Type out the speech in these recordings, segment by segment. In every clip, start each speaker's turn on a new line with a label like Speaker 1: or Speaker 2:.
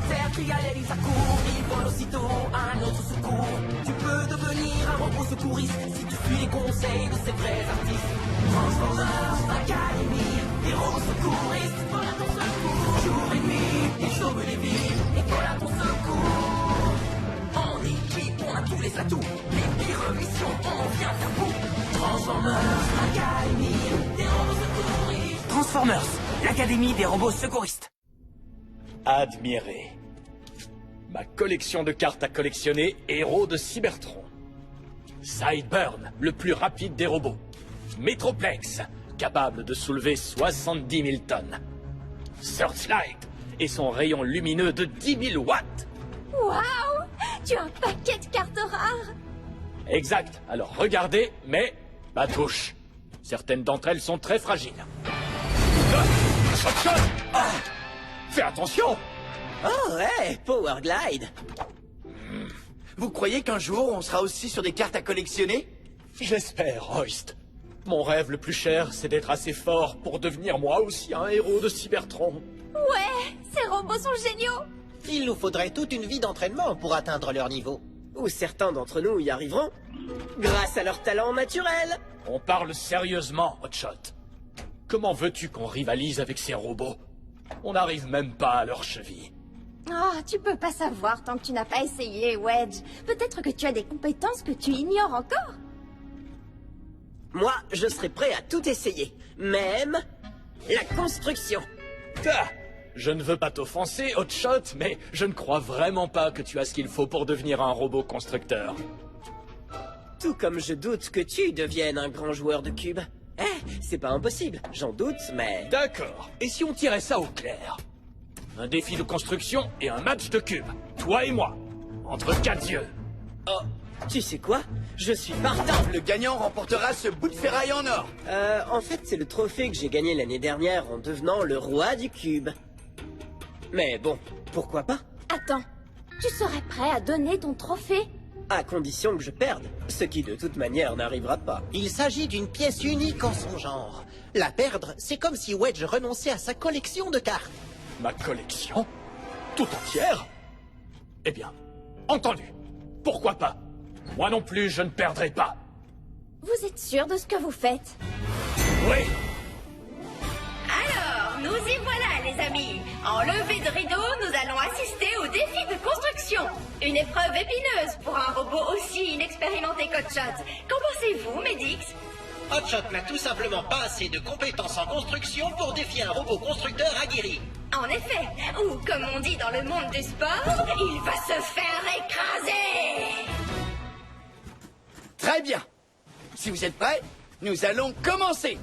Speaker 1: terre, crie à l'aide, ils accourent. Ils volent aussitôt à un autre secours. Tu peux devenir un robot secouriste si tu suis les conseils de ces vrais artistes. Transformers Academy, des robots secouristes. Voilà ton secours. Jour et nuit, ils sauvent les vies. Et voilà ton secours. En équipe, on a tous les atouts. Les pires missions, on vient à bout. Transformers Academy, des robots secouristes.
Speaker 2: Transformers, l'Académie des robots secouristes.
Speaker 3: Admirez. Ma collection de cartes à collectionner, héros de Cybertron. Sideburn, le plus rapide des robots. Metroplex, capable de soulever 70 000 tonnes. Searchlight, et son rayon lumineux de 10 000 watts.
Speaker 4: Waouh! Tu as un paquet de cartes rares!
Speaker 3: Exact, alors regardez, mais pas touche. Certaines d'entre elles sont très fragiles. Shotgun! Ah! Fais attention!
Speaker 5: Oh ouais, Power Glide.
Speaker 6: Vous croyez qu'un jour, on sera aussi sur des cartes à collectionner?
Speaker 3: J'espère, Hoist. Mon rêve le plus cher, c'est d'être assez fort pour devenir moi aussi un héros de Cybertron.
Speaker 4: Ouais, ces robots sont géniaux!
Speaker 7: Il nous faudrait toute une vie d'entraînement pour atteindre leur niveau.
Speaker 5: Ou certains d'entre nous y arriveront, grâce à leur talent naturel.
Speaker 3: On parle sérieusement, Hotshot. Comment veux-tu qu'on rivalise avec ces robots? On n'arrive même pas à leur cheville.
Speaker 4: Oh, tu peux pas savoir tant que tu n'as pas essayé, Wedge. Peut-être que tu as des compétences que tu ignores encore.
Speaker 5: Moi, je serais prêt à tout essayer, même la construction.
Speaker 3: Ah, je ne veux pas t'offenser, Hotshot, mais je ne crois vraiment pas que tu as ce qu'il faut pour devenir un robot constructeur.
Speaker 5: Tout comme je doute que tu deviennes un grand joueur de cubes. C'est pas impossible, j'en doute, mais...
Speaker 3: D'accord. Et si on tirait ça au clair? Un défi de construction et un match de cubes. Toi et moi. Entre quatre yeux.
Speaker 5: Oh, tu sais quoi? Je suis partant.
Speaker 6: Le gagnant remportera ce bout de ferraille en or.
Speaker 5: En fait, c'est le trophée que j'ai gagné l'année dernière en devenant le roi du cube. Mais bon, pourquoi pas?
Speaker 4: Attends, tu serais prêt à donner ton trophée?
Speaker 5: À condition que je perde, ce qui de toute manière n'arrivera pas.
Speaker 7: Il s'agit d'une pièce unique en son genre. La perdre, c'est comme si Wedge renonçait à sa collection de cartes.
Speaker 3: Ma collection? Tout entière? Eh bien, entendu. Pourquoi pas? Moi non plus, je ne perdrai pas.
Speaker 4: Vous êtes sûr de ce que vous faites?
Speaker 3: Oui.
Speaker 8: Alors, nous y voilà, les amis. En levée de rideau, nous allons assister au défi de construction. Une épreuve épineuse pour un robot aussi inexpérimenté qu'Hotshot. Qu'en pensez-vous, Medix?
Speaker 7: Hotshot n'a tout simplement pas assez de compétences en construction pour défier un robot constructeur aguerri.
Speaker 8: En effet, ou comme on dit dans le monde du sport, il va se faire écraser.
Speaker 6: Très bien. Si vous êtes prêts, nous allons commencer.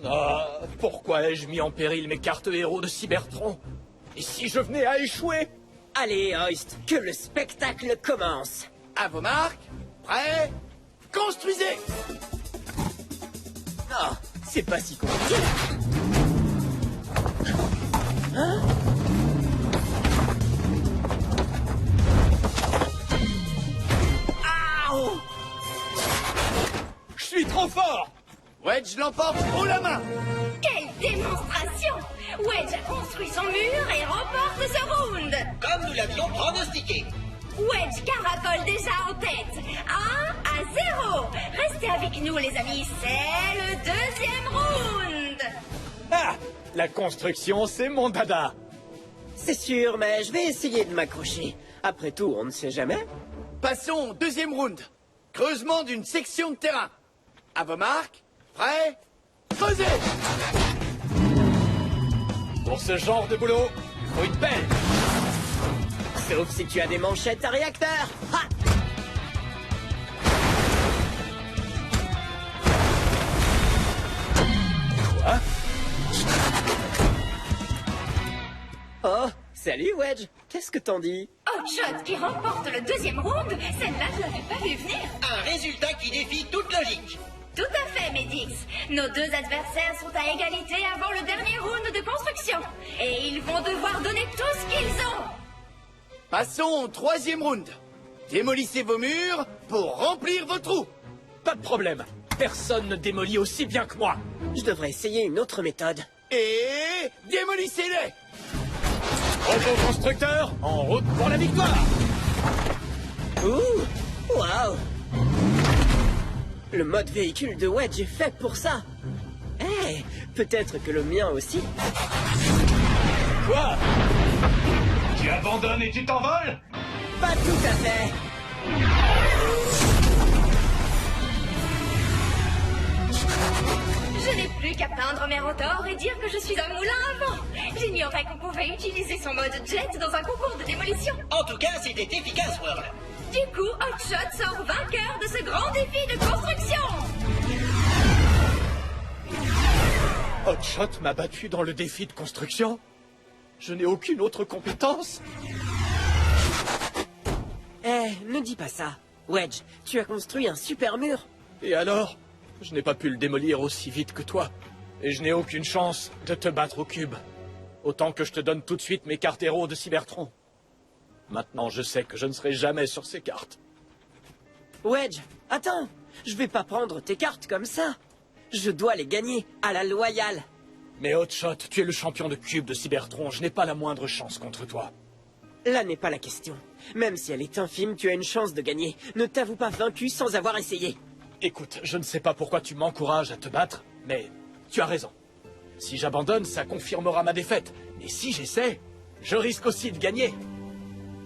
Speaker 3: Ah, pourquoi ai-je mis en péril mes cartes héros de Cybertron? Et si je venais à échouer?
Speaker 5: Allez, Hoist, que le spectacle commence.
Speaker 6: À vos marques, prêts, construisez.
Speaker 5: Oh, c'est pas si compliqué. Hein? Aouh!
Speaker 3: Je suis trop fort!
Speaker 6: Wedge l'emporte haut la main.
Speaker 8: Quelle démonstration! Wedge a construit son mur et remporte ce round.
Speaker 7: Comme nous l'avions pronostiqué.
Speaker 8: Wedge caracole déjà en tête. 1-0. Restez avec nous, les amis. C'est le deuxième round.
Speaker 3: Ah! La construction, c'est mon dada!
Speaker 5: C'est sûr, mais je vais essayer de m'accrocher. Après tout, on ne sait jamais.
Speaker 6: Passons au deuxième round. Creusement d'une section de terrain. À vos marques, prêts, creusez.
Speaker 3: Pour ce genre de boulot, il faut une pelle!
Speaker 5: Sauf si tu as des manchettes à réacteur. Ha!
Speaker 3: Quoi?
Speaker 5: Oh, salut Wedge. Qu'est-ce que t'en dis?
Speaker 8: Hotshot qui remporte le deuxième round. Celle-là, je l'avais pas vu venir.
Speaker 7: Un résultat qui défie toute logique.
Speaker 8: Tout à fait, Medix. Nos deux adversaires sont à égalité avant le dernier round de construction. Et ils vont devoir donner tout ce qu'ils ont.
Speaker 6: Passons au troisième round. Démolissez vos murs pour remplir vos trous.
Speaker 3: Pas de problème. Personne ne démolit aussi bien que moi.
Speaker 5: Je devrais essayer une autre méthode.
Speaker 6: Et démolissez-les.
Speaker 3: Robot constructeur, en route pour la victoire.
Speaker 5: Ouh! Waouh! Le mode véhicule de Wedge est fait pour ça. Eh, peut-être que le mien aussi.
Speaker 3: Quoi?
Speaker 2: Tu abandonnes et tu t'envoles?
Speaker 5: Pas tout à fait.
Speaker 8: Je n'ai plus qu'à peindre mes rotors et dire que je suis un moulin à vent. J'ignorais qu'on pouvait utiliser son mode jet dans un concours de démolition.
Speaker 9: En tout cas, c'était efficace, Whirl.
Speaker 8: Du coup, Hotshot sort vainqueur de ce grand défi de construction.
Speaker 3: Hotshot m'a battu dans le défi de construction? Je n'ai aucune autre compétence?
Speaker 5: Eh, ne dis pas ça. Wedge, tu as construit un super mur.
Speaker 3: Et alors? Je n'ai pas pu le démolir aussi vite que toi. Et je n'ai aucune chance de te battre au cube. Autant que je te donne tout de suite mes cartes héros de Cybertron. Maintenant, je sais que je ne serai jamais sur ces cartes.
Speaker 5: Wedge, attends. Je vais pas prendre tes cartes comme ça. Je dois les gagner à la loyale.
Speaker 3: Mais Hotshot, tu es le champion de cube de Cybertron. Je n'ai pas la moindre chance contre toi.
Speaker 5: Là n'est pas la question. Même si elle est infime, tu as une chance de gagner. Ne t'avoue pas vaincu sans avoir essayé.
Speaker 3: Écoute, je ne sais pas pourquoi tu m'encourages à te battre, mais tu as raison. Si j'abandonne, ça confirmera ma défaite. Mais si j'essaie, je risque aussi de gagner.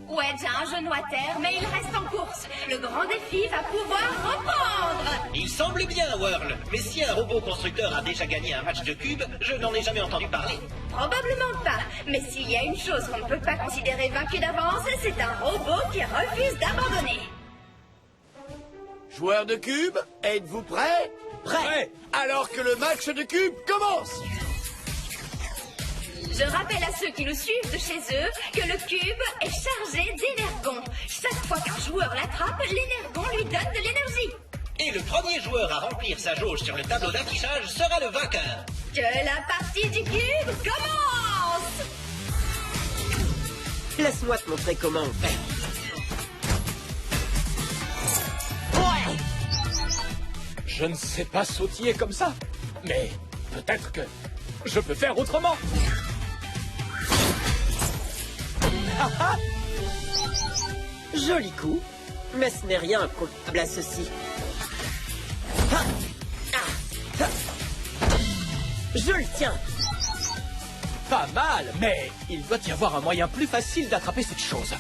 Speaker 8: Wedge a un genou à terre, mais il reste en course. Le grand défi va pouvoir reprendre.
Speaker 9: Il semble bien, Whirl. Mais si un robot constructeur a déjà gagné un match de cube, je n'en ai jamais entendu parler.
Speaker 8: Probablement pas. Mais s'il y a une chose qu'on ne peut pas considérer vaincu d'avance, c'est un robot qui refuse d'abandonner.
Speaker 6: Joueurs de cube, êtes-vous prêts?
Speaker 3: Prêt?
Speaker 6: Alors que le match de cube commence!
Speaker 8: Je rappelle à ceux qui nous suivent de chez eux que le cube est chargé d'énergon. Chaque fois qu'un joueur l'attrape, l'énergon lui donne de l'énergie.
Speaker 9: Et le premier joueur à remplir sa jauge sur le tableau d'affichage sera le vainqueur.
Speaker 8: Que la partie du cube commence!
Speaker 5: Laisse-moi te montrer comment on fait.
Speaker 3: Je ne sais pas sautiller comme ça, mais peut-être que je peux faire autrement.
Speaker 5: Joli coup, mais ce n'est rien comparable à ceci. Je le tiens.
Speaker 3: Pas mal, mais il doit y avoir un moyen plus facile d'attraper cette chose.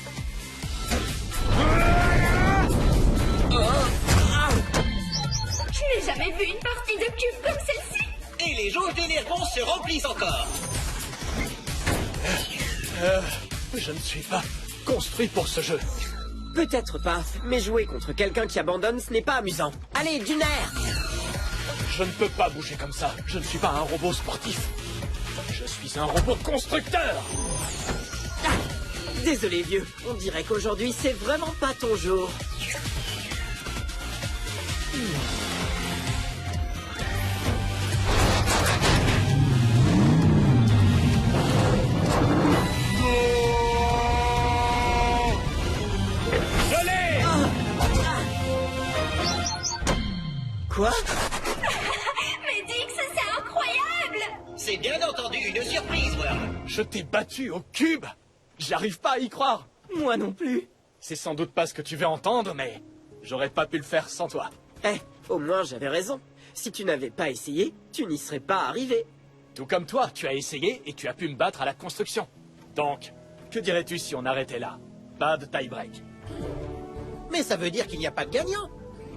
Speaker 8: Je n'ai jamais vu une partie de cube comme celle-ci.
Speaker 9: Et les jauges d'énergon se remplissent encore.
Speaker 3: Je ne suis pas construit pour ce jeu.
Speaker 5: Peut-être pas, mais jouer contre quelqu'un qui abandonne, ce n'est pas amusant. Allez, du nerf!
Speaker 3: Je ne peux pas bouger comme ça. Je ne suis pas un robot sportif. Je suis un robot constructeur.
Speaker 5: Désolé, vieux. On dirait qu'aujourd'hui, c'est vraiment pas ton jour.
Speaker 3: Je l'ai!
Speaker 5: Quoi?
Speaker 8: Mais Dix, c'est incroyable!
Speaker 9: C'est bien entendu une surprise, Whirl.
Speaker 3: Je t'ai battu au cube. J'arrive pas à y croire.
Speaker 5: Moi non plus.
Speaker 3: C'est sans doute pas ce que tu veux entendre, mais j'aurais pas pu le faire sans toi.
Speaker 5: Eh, au moins j'avais raison. Si tu n'avais pas essayé, tu n'y serais pas arrivé.
Speaker 3: Tout comme toi, tu as essayé et tu as pu me battre à la construction. Donc, que dirais-tu si on arrêtait là? Pas de tie-break.
Speaker 7: Mais ça veut dire qu'il n'y a pas de gagnant.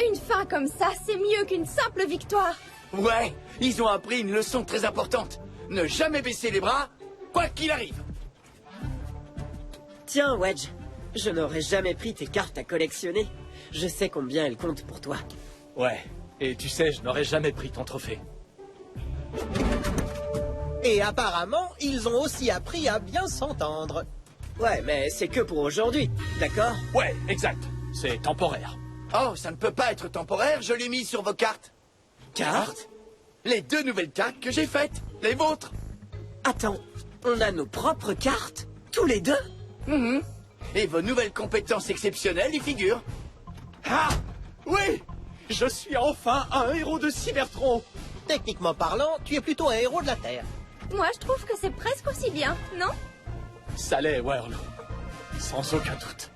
Speaker 4: Une fin comme ça, c'est mieux qu'une simple victoire.
Speaker 6: Ouais, ils ont appris une leçon très importante. Ne jamais baisser les bras, quoi qu'il arrive.
Speaker 5: Tiens, Wedge, je n'aurais jamais pris tes cartes à collectionner. Je sais combien elles comptent pour toi.
Speaker 3: Ouais, et tu sais, je n'aurais jamais pris ton trophée.
Speaker 7: Et apparemment, ils ont aussi appris à bien s'entendre.
Speaker 5: Ouais, mais c'est que pour aujourd'hui, d'accord?
Speaker 3: Ouais, exact. C'est temporaire.
Speaker 6: Oh, ça ne peut pas être temporaire, je l'ai mis sur vos cartes.
Speaker 5: Cartes?
Speaker 6: Les 2 nouvelles cartes que j'ai faites, les vôtres.
Speaker 5: Attends, on a nos propres cartes? Tous les deux?
Speaker 6: Et vos nouvelles compétences exceptionnelles y figurent.
Speaker 3: Ah! Oui! Je suis enfin un héros de Cybertron!
Speaker 7: Techniquement parlant, tu es plutôt un héros de la Terre.
Speaker 4: Moi, je trouve que c'est presque aussi bien, non?
Speaker 3: Ça l'est, Whirl. Sans aucun doute.